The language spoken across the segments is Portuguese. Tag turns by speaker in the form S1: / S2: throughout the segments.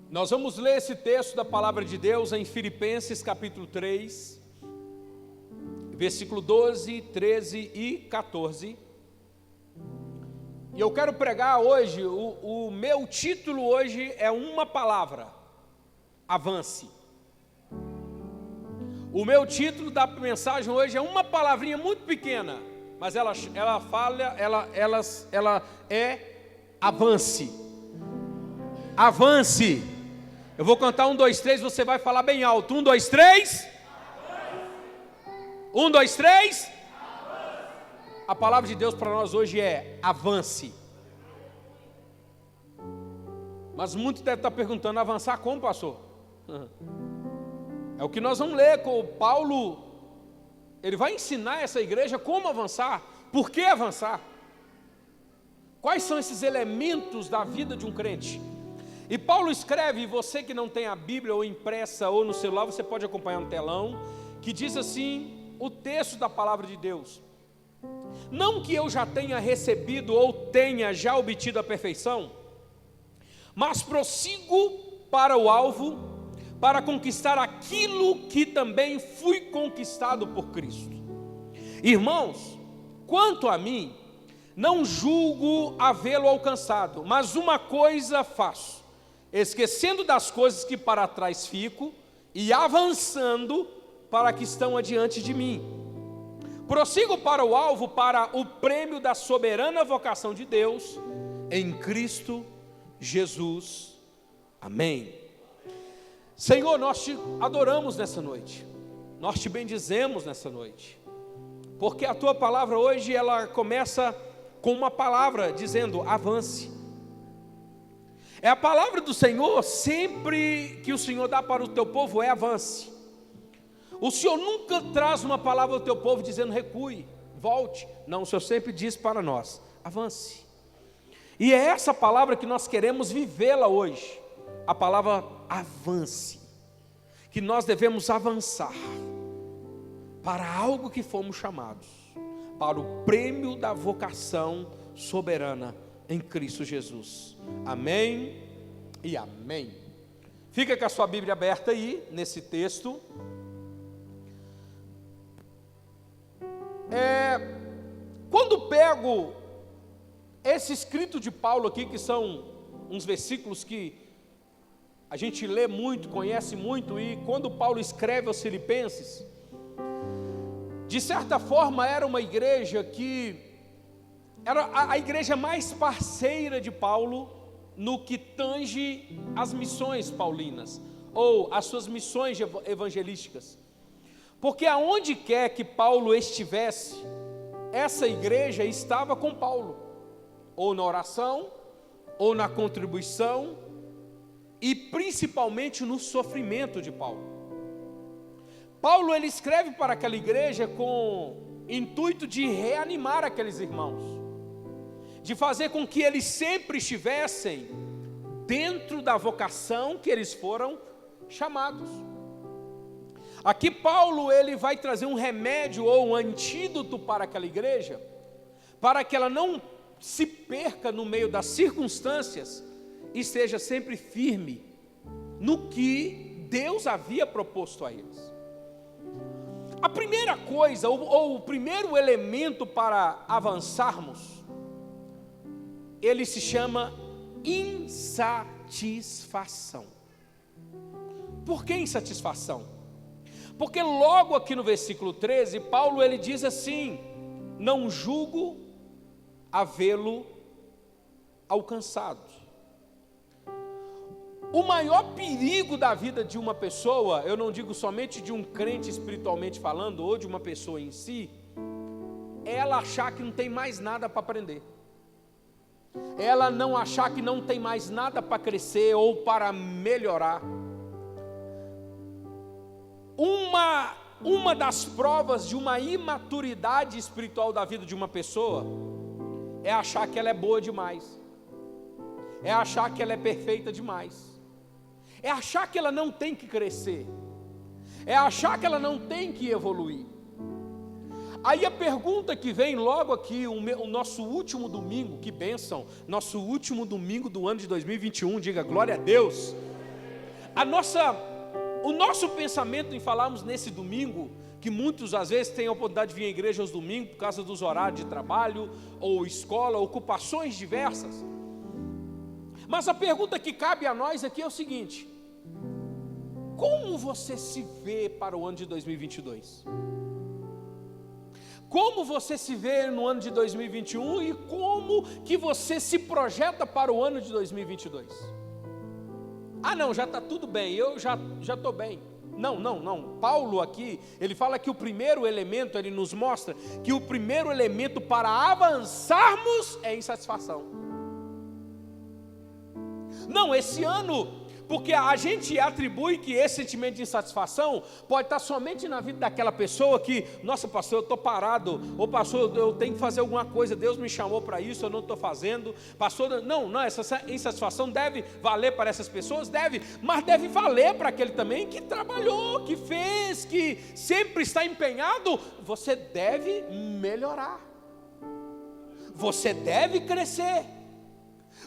S1: Nós vamos ler esse texto da palavra de Deus em Filipenses capítulo 3, versículo 12, 13 e 14. E eu quero pregar hoje, o meu título hoje é uma palavra: avance. O meu título da mensagem hoje é uma palavrinha muito pequena, mas ela é avance. Avance. Eu vou contar 1, 2, 3, você vai falar bem alto. 1, 2, 3. 1, 2, 3. A palavra de Deus para nós hoje é avance. Mas muitos devem estar perguntando: avançar como, pastor? É o que nós vamos ler com o Paulo. Ele vai ensinar essa igreja como avançar. Por que avançar? Quais são esses elementos da vida de um crente? E Paulo escreve, você que não tem a Bíblia ou impressa ou no celular, você pode acompanhar no telão, que diz assim, o texto da palavra de Deus: não que eu já tenha recebido ou tenha já obtido a perfeição, mas prossigo para o alvo, para conquistar aquilo que também fui conquistado por Cristo. Irmãos, quanto a mim, não julgo havê-lo alcançado, mas uma coisa faço, esquecendo das coisas que para trás fico e avançando para que estão adiante de mim. Prossigo para o alvo, para o prêmio da soberana vocação de Deus em Cristo Jesus. Amém. Senhor, nós te adoramos nessa noite, nós te bendizemos nessa noite, porque a tua palavra hoje ela começa com uma palavra dizendo avance. É a palavra do Senhor, sempre que o Senhor dá para o teu povo é avance. O Senhor nunca traz uma palavra ao teu povo dizendo recue, volte. Não, o Senhor sempre diz para nós, avance. E é essa palavra que nós queremos vivê-la hoje, a palavra avance, que nós devemos avançar para algo que fomos chamados, para o prêmio da vocação soberana em Cristo Jesus. Amém e amém. Fica com a sua Bíblia aberta aí, nesse texto. Quando pego esse escrito de Paulo aqui, que são uns versículos que a gente lê muito, conhece muito, e quando Paulo escreve aos Filipenses, de certa forma era uma igreja que era a igreja mais parceira de Paulo no que tange as missões paulinas, ou as suas missões evangelísticas, porque aonde quer que Paulo estivesse, essa igreja estava com Paulo, ou na oração, ou na contribuição, e principalmente no sofrimento de Paulo. Paulo ele escreve para aquela igreja com intuito de reanimar aqueles irmãos, de fazer com que eles sempre estivessem dentro da vocação que eles foram chamados. Aqui Paulo ele vai trazer um remédio ou um antídoto para aquela igreja, para que ela não se perca no meio das circunstâncias e esteja sempre firme no que Deus havia proposto a eles. A primeira coisa, ou o primeiro elemento para avançarmos, ele se chama insatisfação. Por que insatisfação? Porque logo aqui no versículo 13, Paulo ele diz assim: não julgo havê-lo alcançado. O maior perigo da vida de uma pessoa, eu não digo somente de um crente espiritualmente falando, ou de uma pessoa em si, é ela achar que não tem mais nada para aprender, ela não achar que não tem mais nada para crescer ou para melhorar. Uma das provas de uma imaturidade espiritual da vida de uma pessoa é achar que ela é boa demais, é achar que ela é perfeita demais, é achar que ela não tem que crescer, é achar que ela não tem que evoluir. Aí a pergunta que vem logo aqui, o nosso último domingo, que bênção, nosso último domingo do ano de 2021, diga glória a Deus. o nosso pensamento em falarmos nesse domingo, que muitos às vezes têm a oportunidade de vir à igreja aos domingos por causa dos horários de trabalho, ou escola, ocupações diversas. Mas a pergunta que cabe a nós aqui é o seguinte: como você se vê para o ano de 2022? Como você se vê no ano de 2021 e como que você se projeta para o ano de 2022? Ah não, já está tudo bem, eu já estou bem. Não. Paulo aqui, ele fala que o primeiro elemento, ele nos mostra que o primeiro elemento para avançarmos é insatisfação. Não, esse ano, porque a gente atribui que esse sentimento de insatisfação pode estar somente na vida daquela pessoa que, nossa pastor, eu estou parado, ou pastor, eu tenho que fazer alguma coisa, Deus me chamou para isso, eu não estou fazendo, pastor, não, essa insatisfação deve valer para essas pessoas, mas deve valer para aquele também que trabalhou, que fez, que sempre está empenhado. Você deve melhorar, você deve crescer,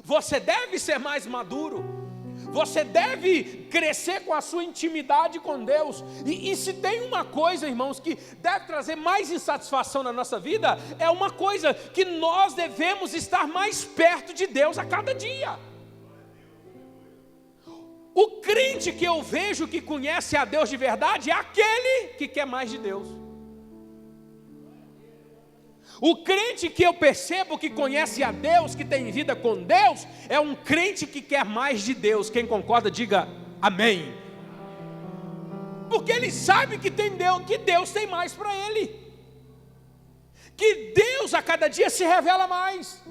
S1: você deve ser mais maduro, você deve crescer com a sua intimidade com Deus. E se tem uma coisa, irmãos, que deve trazer mais insatisfação na nossa vida, é uma coisa que nós devemos estar mais perto de Deus a cada dia. O crente que eu vejo que conhece a Deus de verdade é aquele que quer mais de Deus. O crente que eu percebo que conhece a Deus, que tem vida com Deus, é um crente que quer mais de Deus. Quem concorda, diga amém. Porque ele sabe que Deus tem mais para ele. Que Deus a cada dia se revela mais.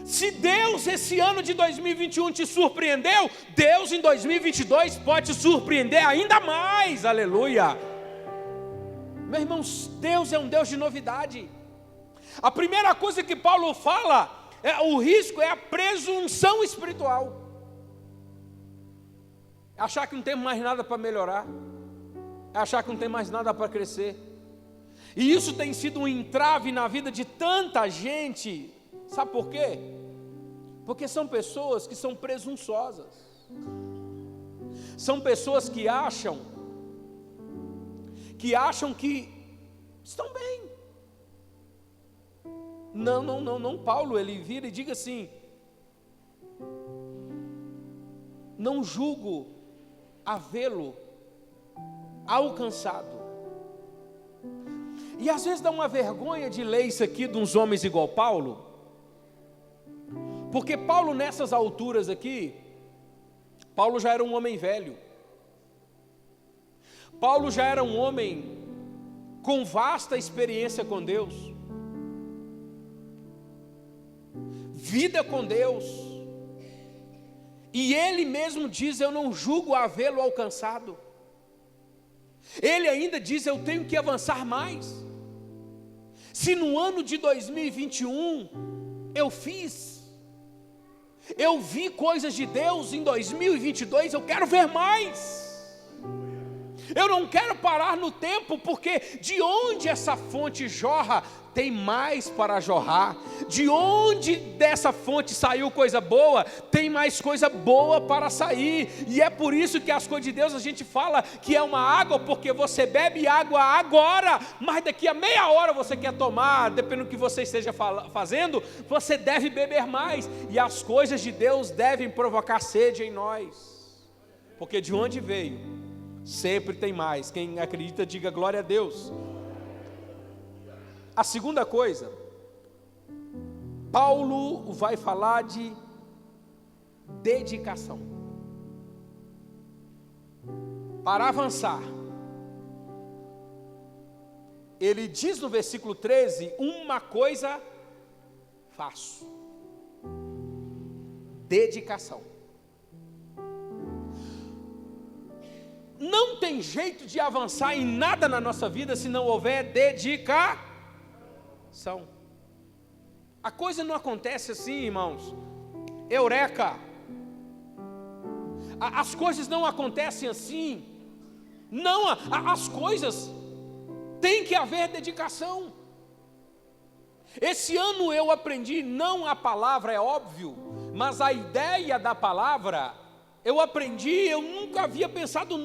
S1: Se Deus esse ano de 2021 te surpreendeu, Deus em 2022 pode te surpreender ainda mais. Aleluia. Meus irmãos, Deus é um Deus de novidade. A primeira coisa que Paulo fala, o risco é a presunção espiritual. Achar que não tem mais nada para melhorar, achar que não tem mais nada para crescer. E isso tem sido um entrave na vida de tanta gente. Sabe por quê? Porque são pessoas que são presunçosas. São pessoas que acham que estão bem. Não, Paulo, ele vira e diga assim: não julgo havê-lo alcançado. E às vezes dá uma vergonha de ler isso aqui de uns homens igual Paulo, porque Paulo nessas alturas aqui, Paulo já era um homem velho, Paulo já era um homem com vasta experiência com Deus, vida com Deus, e ele mesmo diz: eu não julgo havê-lo alcançado. Ele ainda diz: eu tenho que avançar mais. Se no ano de 2021 eu vi coisas de Deus, em 2022 eu quero ver mais. Eu não quero parar no tempo, porque de onde essa fonte jorra, tem mais para jorrar. De onde dessa fonte saiu coisa boa, tem mais coisa boa para sair. E é por isso que as coisas de Deus a gente fala que é uma água, porque você bebe água agora, mas daqui a meia hora você quer tomar, dependendo do que você esteja fazendo, você deve beber mais. E as coisas de Deus devem provocar sede em nós, porque de onde veio, sempre tem mais. Quem acredita, diga glória a Deus. A segunda coisa, Paulo vai falar de dedicação. Para avançar, ele diz no versículo 13: uma coisa faço. Dedicação. Não tem jeito de avançar em nada na nossa vida se não houver dedicação. A coisa não acontece assim, irmãos. Eureka! As coisas não acontecem assim. Não, as coisas tem que haver dedicação. Esse ano eu aprendi, não a palavra, é óbvio, mas a ideia da palavra eu aprendi, eu nunca havia pensado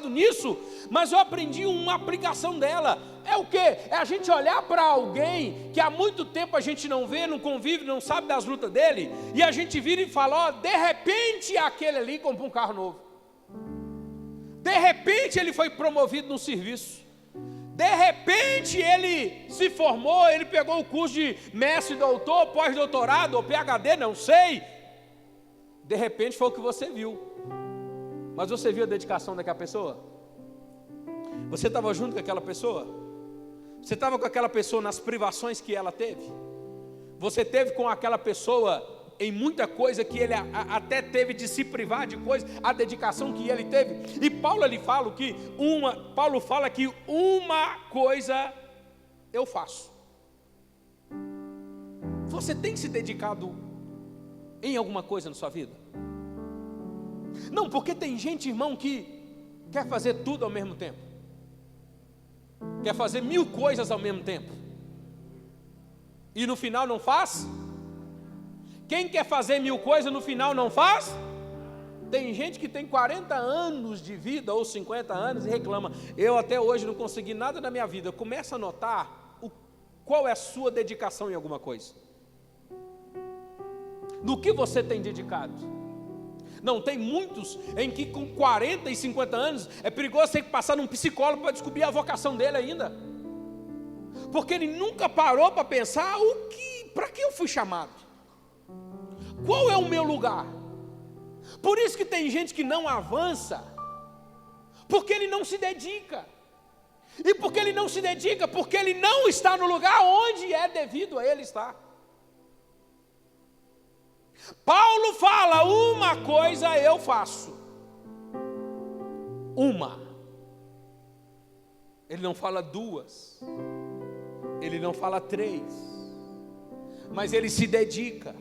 S1: nisso, mas eu aprendi uma aplicação dela. É o quê? É a gente olhar para alguém que há muito tempo a gente não vê, não convive, não sabe das lutas dele, e a gente vira e fala, ó, de repente aquele ali comprou um carro novo. De repente ele foi promovido no serviço. De repente ele se formou, ele pegou o curso de mestre, doutor, pós-doutorado ou PhD, não sei. De repente foi o que você viu. Mas você viu a dedicação daquela pessoa? Você estava junto com aquela pessoa? Você estava com aquela pessoa nas privações que ela teve? Você teve com aquela pessoa em muita coisa que ele até teve de se privar de coisa, a dedicação que ele teve. E Paulo fala que uma coisa eu faço. Você tem se dedicado em alguma coisa na sua vida? Não, porque tem gente, irmão, que quer fazer tudo ao mesmo tempo. Quer fazer 1000 coisas ao mesmo tempo. E no final não faz? Quem quer fazer 1000 coisas no final não faz? Tem gente que tem 40 anos de vida ou 50 anos e reclama, eu até hoje não consegui nada na minha vida. Começa a notar qual é a sua dedicação em alguma coisa. No que você tem dedicado? Não, tem muitos em que com 40 e 50 anos é perigoso ter que passar num psicólogo para descobrir a vocação dele ainda. Porque ele nunca parou para pensar para que eu fui chamado? Qual é o meu lugar? Por isso que tem gente que não avança, porque ele não se dedica. E porque ele não se dedica, porque ele não está no lugar onde é devido a ele estar. Paulo fala, uma coisa eu faço. Uma. Ele não fala 2. Ele não fala 3. Mas ele se dedica.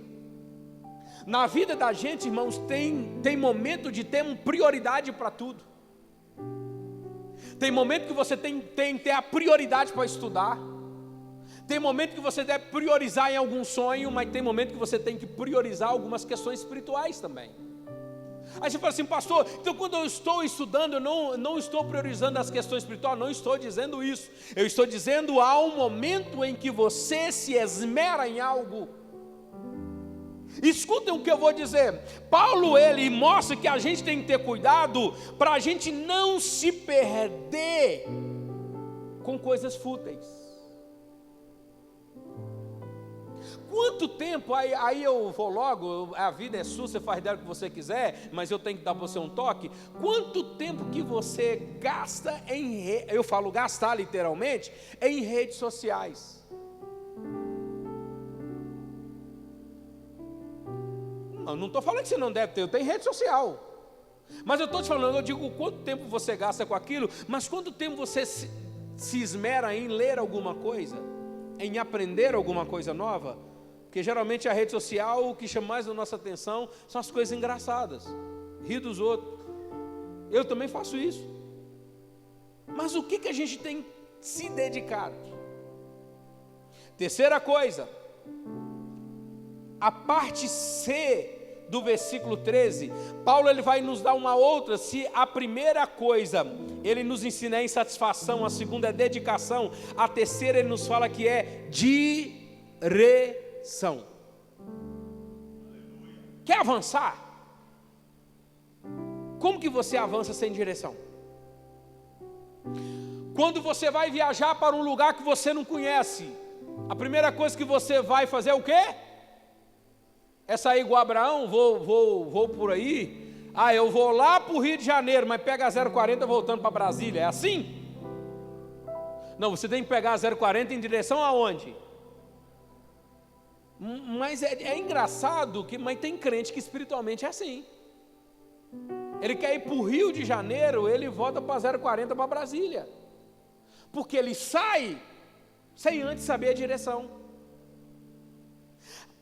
S1: Na vida da gente, irmãos, tem momento de ter prioridade para tudo. Tem momento que você tem que ter a prioridade para estudar. Tem momento que você deve priorizar em algum sonho, mas tem momento que você tem que priorizar algumas questões espirituais também. Aí você fala assim, pastor, então quando eu estou estudando, eu não estou priorizando as questões espirituais, não estou dizendo isso. Eu estou dizendo, há um momento em que você se esmera em algo. Escutem o que eu vou dizer. Paulo, ele mostra que a gente tem que ter cuidado para a gente não se perder com coisas fúteis. Quanto tempo, aí eu vou logo, a vida é sua, você faz dela o que você quiser, mas eu tenho que dar para você um toque. Quanto tempo que você gasta eu falo gastar literalmente, em redes sociais? Não estou falando que você não deve ter, eu tenho rede social. Mas eu estou te falando, eu digo quanto tempo você gasta com aquilo, mas quanto tempo você se esmera em ler alguma coisa, em aprender alguma coisa nova? Porque geralmente a rede social, o que chama mais a nossa atenção são as coisas engraçadas, rir dos outros. Eu também faço isso. Mas o que a gente tem se dedicado? Terceira coisa, a parte C do versículo 13, Paulo ele vai nos dar uma outra. Se a primeira coisa ele nos ensina a insatisfação, a segunda é dedicação, a terceira ele nos fala que é direção. Quer avançar? Como que você avança sem direção? Quando você vai viajar para um lugar que você não conhece, a primeira coisa que você vai fazer é o quê? É sair igual Abraão, vou por aí. Eu vou lá para o Rio de Janeiro, mas pega a 040 voltando para Brasília, é assim? Não, você tem que pegar a 040 em direção aonde? Mas é engraçado, mas tem crente que espiritualmente é assim. Ele quer ir para o Rio de Janeiro, ele volta para 040 para Brasília. Porque ele sai sem antes saber a direção.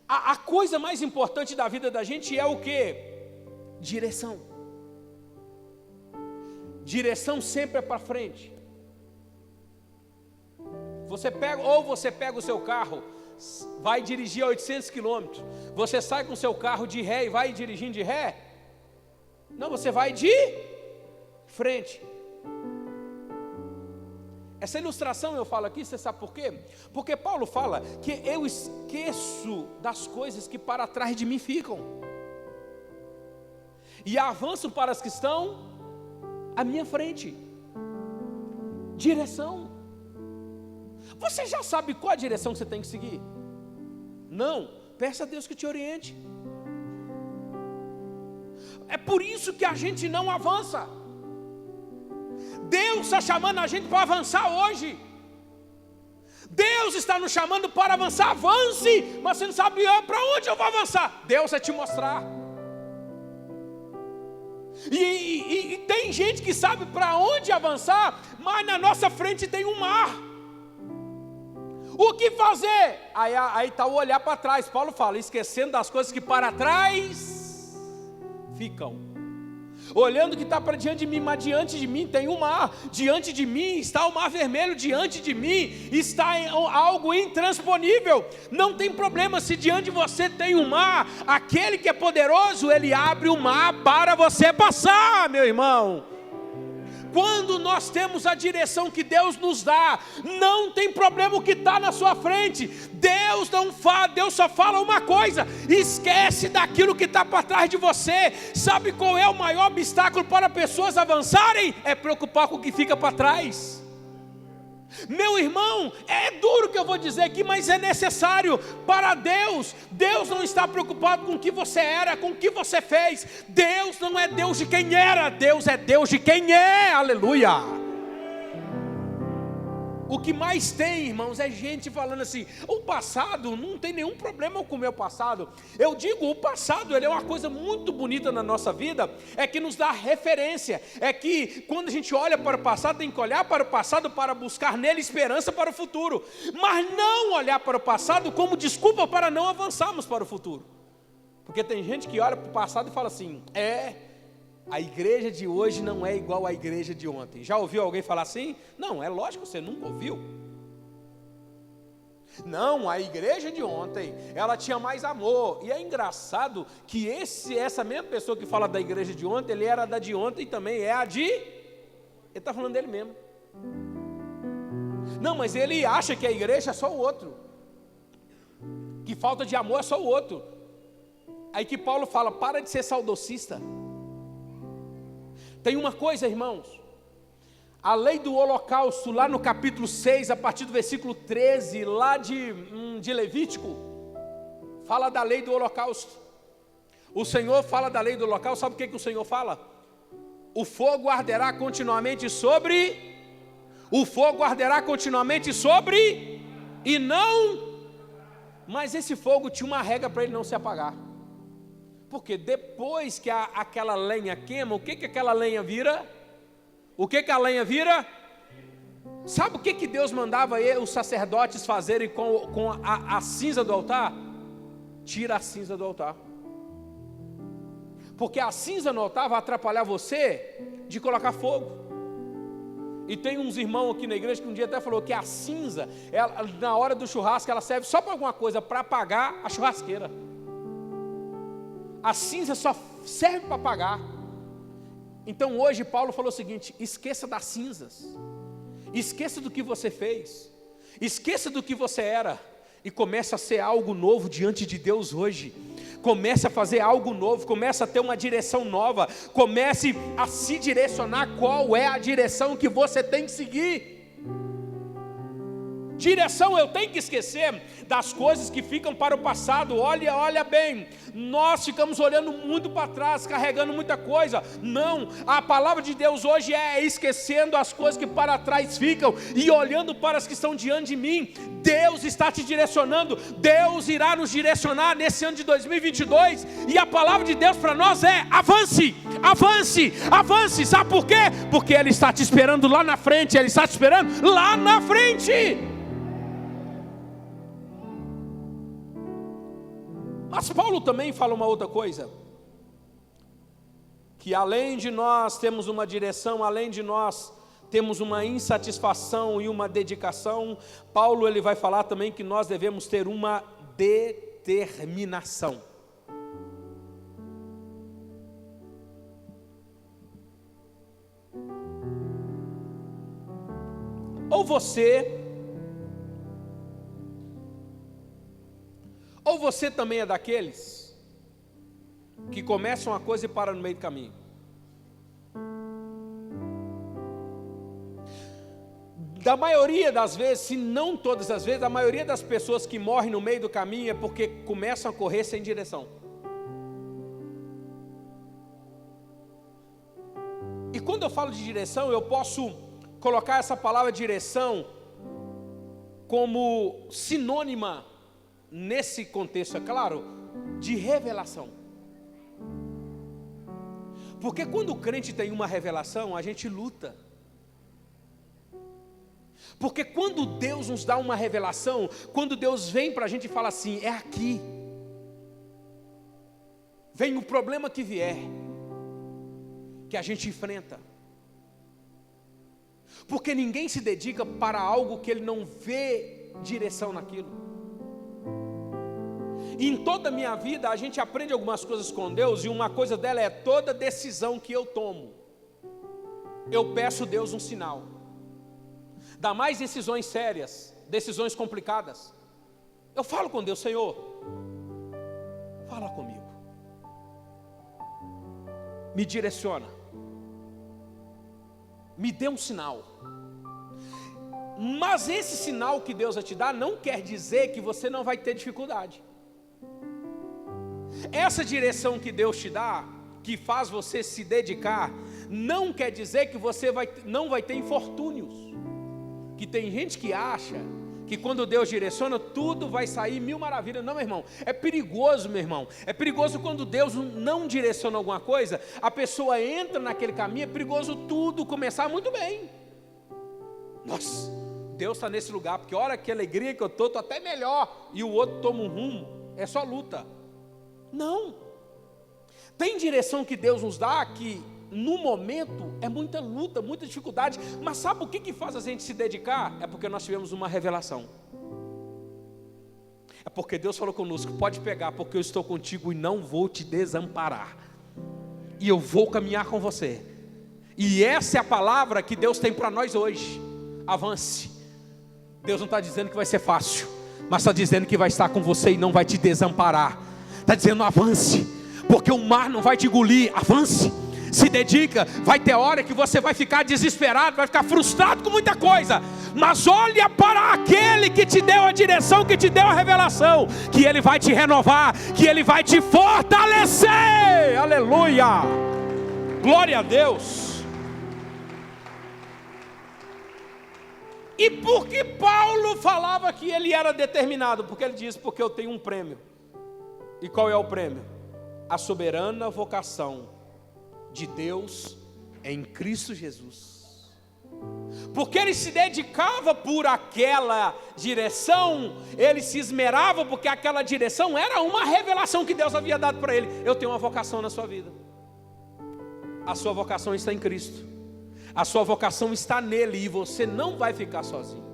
S1: A coisa mais importante da vida da gente é o quê? Direção. Direção sempre é para frente. Você pega o seu carro, vai dirigir a 800 km, você sai com o seu carro de ré e vai dirigindo de ré, Não, você vai de frente. Essa ilustração eu falo aqui, você sabe por quê? Porque Paulo fala que eu esqueço das coisas que para trás de mim ficam e avanço para as que estão à minha frente. Direção. Você já sabe qual a direção que você tem que seguir? Não, peça a Deus que te oriente. É por isso que a gente não avança. Deus está chamando a gente para avançar hoje. Deus está nos chamando para avançar. Avance, mas você não sabe para onde eu vou avançar. Deus vai te mostrar. E tem gente que sabe para onde avançar, mas na nossa frente tem um mar. O que fazer? Aí está o olhar para trás. Paulo fala, esquecendo das coisas que para trás ficam. Olhando que está para diante de mim, mas diante de mim tem um mar. Diante de mim está o mar vermelho. Diante de mim está algo intransponível. Não tem problema se diante de você tem um mar. Aquele que é poderoso, ele abre o mar para você passar, meu irmão. Quando nós temos a direção que Deus nos dá, não tem problema o que está na sua frente. Deus só fala uma coisa: esquece daquilo que está para trás de você. Sabe qual é o maior obstáculo para pessoas avançarem? É preocupar com o que fica para trás. Meu irmão, é duro o que eu vou dizer aqui, mas é necessário para Deus. Deus não está preocupado com o que você era, com o que você fez. Deus não é Deus de quem era, Deus é Deus de quem é, aleluia. O que mais tem, irmãos, é gente falando assim, o passado, não tem nenhum problema com o meu passado. Eu digo, o passado, ele é uma coisa muito bonita na nossa vida, é que nos dá referência, é que quando a gente olha para o passado, tem que olhar para o passado para buscar nele esperança para o futuro, mas não olhar para o passado como desculpa para não avançarmos para o futuro. Porque tem gente que olha para o passado e fala assim, a igreja de hoje não é igual à igreja de ontem. Já ouviu alguém falar assim? Não, é lógico, você nunca ouviu. Não, a igreja de ontem, ela tinha mais amor. E é engraçado que essa mesma pessoa que fala da igreja de ontem, ele era da de ontem e também é a de... Ele está falando dele mesmo. Não, mas ele acha que a igreja é só o outro, que falta de amor é só o outro. Aí que Paulo fala, para de ser saudosista. Tem uma coisa, irmãos, a lei do holocausto, lá no capítulo 6, a partir do versículo 13, lá de Levítico, fala da lei do holocausto. O Senhor fala da lei do holocausto, sabe o que o Senhor fala? O fogo arderá continuamente sobre, e não, mas esse fogo tinha uma regra para ele não se apagar. Porque depois que aquela lenha queima, o que aquela lenha vira? O que a lenha vira? Sabe o que Deus mandava os sacerdotes fazerem com a cinza do altar? Tira a cinza do altar. Porque a cinza no altar vai atrapalhar você de colocar fogo. E tem uns irmãos aqui na igreja que um dia até falou que a cinza, na hora do churrasco, ela serve só para alguma coisa, para apagar a churrasqueira. A cinza só serve para apagar. Então hoje Paulo falou o seguinte: esqueça das cinzas, esqueça do que você fez, esqueça do que você era, e comece a ser algo novo diante de Deus hoje. Comece a fazer algo novo, comece a ter uma direção nova, comece a se direcionar qual é a direção que você tem que seguir. Direção, eu tenho que esquecer das coisas que ficam para o passado. Olha bem, nós ficamos olhando muito para trás, carregando muita coisa. Não, a palavra de Deus hoje é esquecendo as coisas que para trás ficam e olhando para as que estão diante de mim. Deus está te direcionando, Deus irá nos direcionar nesse ano de 2022, e a palavra de Deus para nós é: avance, avance, avance. Sabe por quê? Porque Ele está te esperando lá na frente, Ele está te esperando lá na frente. Mas Paulo também fala uma outra coisa, que além de nós termos uma direção, além de nós temos uma insatisfação e uma dedicação, Paulo ele vai falar também que nós devemos ter uma determinação. Ou você também é daqueles que começam uma coisa e param no meio do caminho. Da maioria das vezes, se não todas as vezes, a maioria das pessoas que morrem no meio do caminho é porque começam a correr sem direção. E quando eu falo de direção, eu posso colocar essa palavra direção como sinônima, nesse contexto, é claro, de revelação. Porque quando o crente tem uma revelação, a gente luta. Porque quando Deus nos dá uma revelação, quando Deus vem para a gente e fala assim, é aqui. Vem o problema que vier, que a gente enfrenta. Porque ninguém se dedica para algo que ele não vê direção naquilo. E em toda a minha vida a gente aprende algumas coisas com Deus, e uma coisa dela é toda decisão que eu tomo, eu peço a Deus um sinal. Dá mais decisões sérias, decisões complicadas, eu falo com Deus, Senhor, fala comigo, me direciona, me dê um sinal. Mas esse sinal que Deus vai te dar não quer dizer que você não vai ter dificuldade. Essa direção que Deus te dá, que faz você se dedicar, não quer dizer que você não vai ter infortúnios. Que tem gente que acha que quando Deus direciona, tudo vai sair mil maravilhas. Não, meu irmão, é perigoso, meu irmão. É perigoso quando Deus não direciona alguma coisa, a pessoa entra naquele caminho, é perigoso tudo começar muito bem. Nossa, Deus está nesse lugar, porque olha que alegria que eu estou até melhor, e o outro toma um rumo, é só luta. Não, tem direção que Deus nos dá que no momento é muita luta, muita dificuldade, mas sabe o que faz a gente se dedicar? É porque nós tivemos uma revelação, é porque Deus falou conosco, pode pegar, porque eu estou contigo e não vou te desamparar, e eu vou caminhar com você. E essa é a palavra que Deus tem para nós hoje. Avance. Deus não está dizendo que vai ser fácil, mas está dizendo que vai estar com você e não vai te desamparar. Está dizendo avance, porque o mar não vai te engolir. Avance, se dedica. Vai ter hora que você vai ficar desesperado, vai ficar frustrado com muita coisa, mas olha para aquele que te deu a direção, que te deu a revelação, que ele vai te renovar, que ele vai te fortalecer. Aleluia, glória a Deus. E por que Paulo falava que ele era determinado? Porque ele diz, porque eu tenho um prêmio. E qual é o prêmio? A soberana vocação de Deus em Cristo Jesus. Porque ele se dedicava por aquela direção, ele se esmerava porque aquela direção era uma revelação que Deus havia dado para ele. Eu tenho uma vocação na sua vida. A sua vocação está em Cristo. A sua vocação está nele e você não vai ficar sozinho.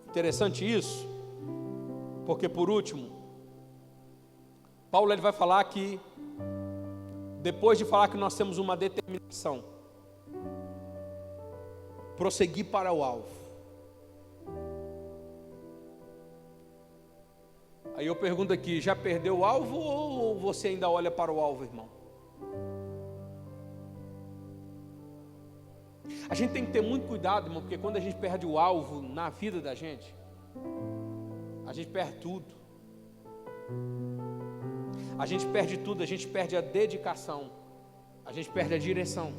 S1: Interessante isso, porque por último, Paulo ele vai falar que, depois de falar que nós temos uma determinação, prosseguir para o alvo. Aí eu pergunto aqui, já perdeu o alvo ou você ainda olha para o alvo, irmão? A gente tem que ter muito cuidado, irmão, porque quando a gente perde o alvo na vida da gente, a gente perde tudo. A gente perde tudo, a gente perde a dedicação, a gente perde a direção.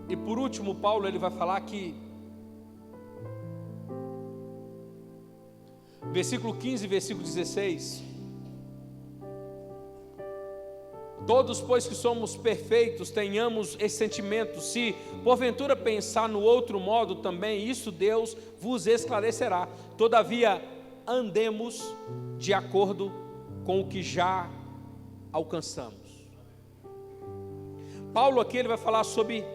S1: E por último, Paulo ele vai falar que, versículo 15, versículo 16, todos, pois que somos perfeitos, tenhamos esse sentimento. Se porventura pensar no outro modo também, isso Deus vos esclarecerá. Todavia, andemos de acordo com o que já alcançamos. Paulo aqui ele vai falar sobre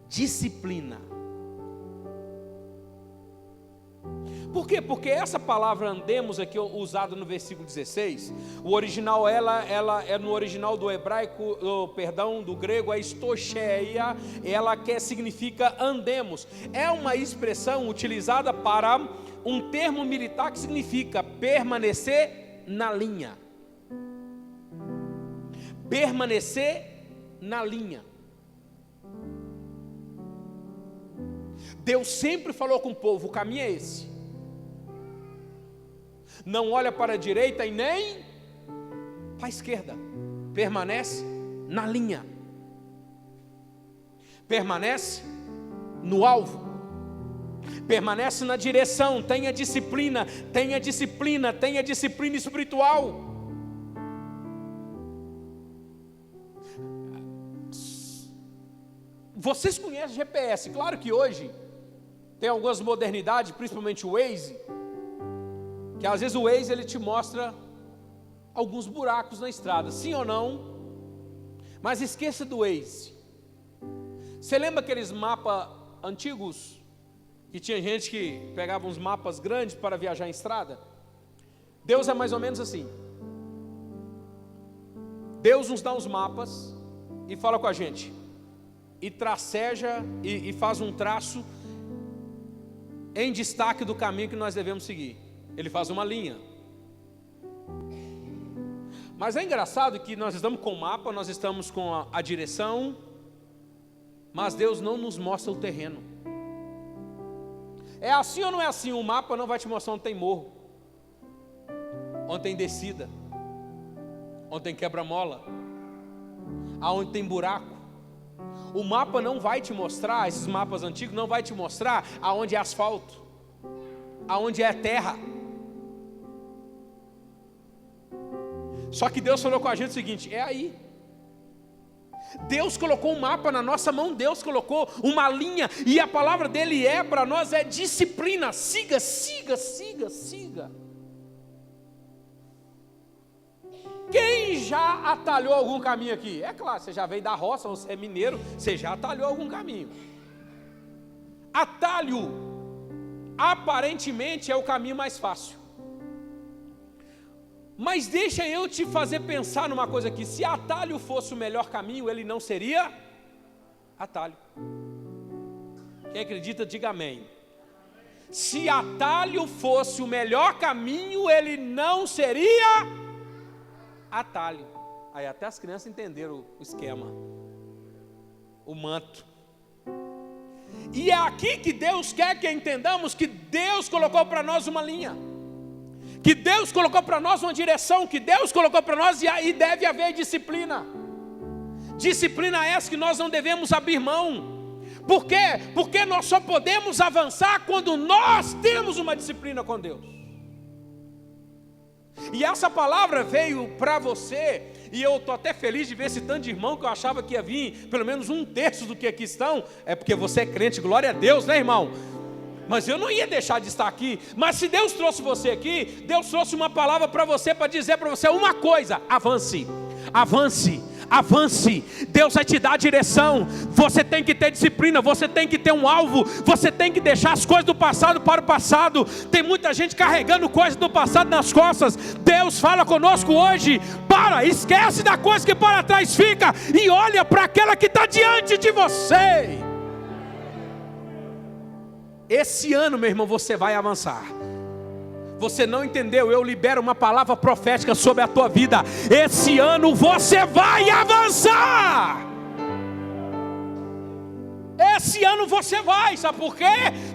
S1: disciplina. Por quê? Porque essa palavra andemos aqui, usada no versículo 16, o original, ela é no original do hebraico, do grego, é estocheia, significa andemos. É uma expressão utilizada para um termo militar que significa permanecer na linha. Permanecer na linha. Deus sempre falou com o povo, o caminho é esse. Não olha para a direita e nem para a esquerda. Permanece na linha. Permanece no alvo. Permanece na direção. Tenha disciplina espiritual. Vocês conhecem GPS? Claro que hoje tem algumas modernidades, principalmente o Waze, que às vezes o Waze ele te mostra alguns buracos na estrada, sim ou não? Mas esqueça do Waze. Você lembra aqueles mapas antigos, que tinha gente que pegava uns mapas grandes para viajar em estrada? Deus é mais ou menos assim. Deus nos dá uns mapas e fala com a gente, e traceja e faz um traço em destaque do caminho que nós devemos seguir. Ele faz uma linha. Mas é engraçado que nós estamos com o mapa, nós estamos com a direção, mas Deus não nos mostra o terreno. É assim ou não é assim? O mapa não vai te mostrar onde tem morro, onde tem descida, onde tem quebra-mola, aonde tem buraco. O mapa não vai te mostrar, esses mapas antigos não vai te mostrar aonde é asfalto, aonde é terra. Só que Deus falou com a gente o seguinte, é aí. Deus colocou um mapa na nossa mão, Deus colocou uma linha, e a palavra dele para nós é disciplina. Siga. Quem já atalhou algum caminho aqui? É claro, você já veio da roça, você é mineiro, você já atalhou algum caminho. Atalho, aparentemente, é o caminho mais fácil. Mas deixa eu te fazer pensar numa coisa aqui. Se atalho fosse o melhor caminho, ele não seria atalho. Quem acredita, diga amém. Se atalho fosse o melhor caminho, ele não seria atalho. Aí até as crianças entenderam o esquema, o manto. E é aqui que Deus quer que entendamos que Deus colocou para nós uma linha, que Deus colocou para nós uma direção, que Deus colocou para nós, e aí deve haver disciplina. Disciplina essa que nós não devemos abrir mão. Por quê? Porque nós só podemos avançar quando nós temos uma disciplina com Deus. E essa palavra veio para você, e eu estou até feliz de ver esse tanto de irmão que eu achava que ia vir, pelo menos 1/3 do que aqui estão, é porque você é crente, glória a Deus, né, irmão? Mas eu não ia deixar de estar aqui. Mas se Deus trouxe você aqui, Deus trouxe uma palavra para você, para dizer para você uma coisa: avance, avance, avance. Deus vai te dar a direção. Você tem que ter disciplina, você tem que ter um alvo, você tem que deixar as coisas do passado para o passado. Tem muita gente carregando coisas do passado nas costas. Deus fala conosco hoje: esquece da coisa que para trás fica e olha para aquela que está diante de você. Esse ano, meu irmão, você vai avançar. Você não entendeu? Eu libero uma palavra profética sobre a tua vida. Esse ano você vai avançar. Esse ano você vai, sabe por quê?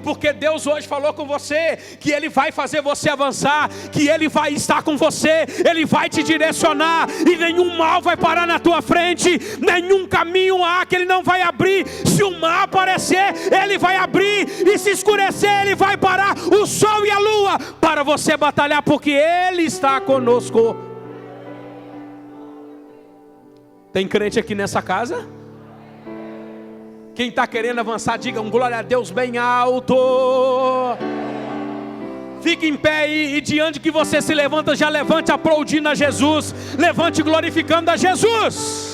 S1: Porque Deus hoje falou com você que Ele vai fazer você avançar, que Ele vai estar com você, Ele vai te direcionar, e nenhum mal vai parar na tua frente, nenhum caminho há que Ele não vai abrir. Se o mar aparecer, Ele vai abrir, e se escurecer, Ele vai parar o sol e a lua para você batalhar, porque Ele está conosco. Tem crente aqui nessa casa? Quem está querendo avançar, diga um glória a Deus bem alto. Fique em pé e diante que você se levanta, já levante aplaudindo a Jesus. Levante glorificando a Jesus.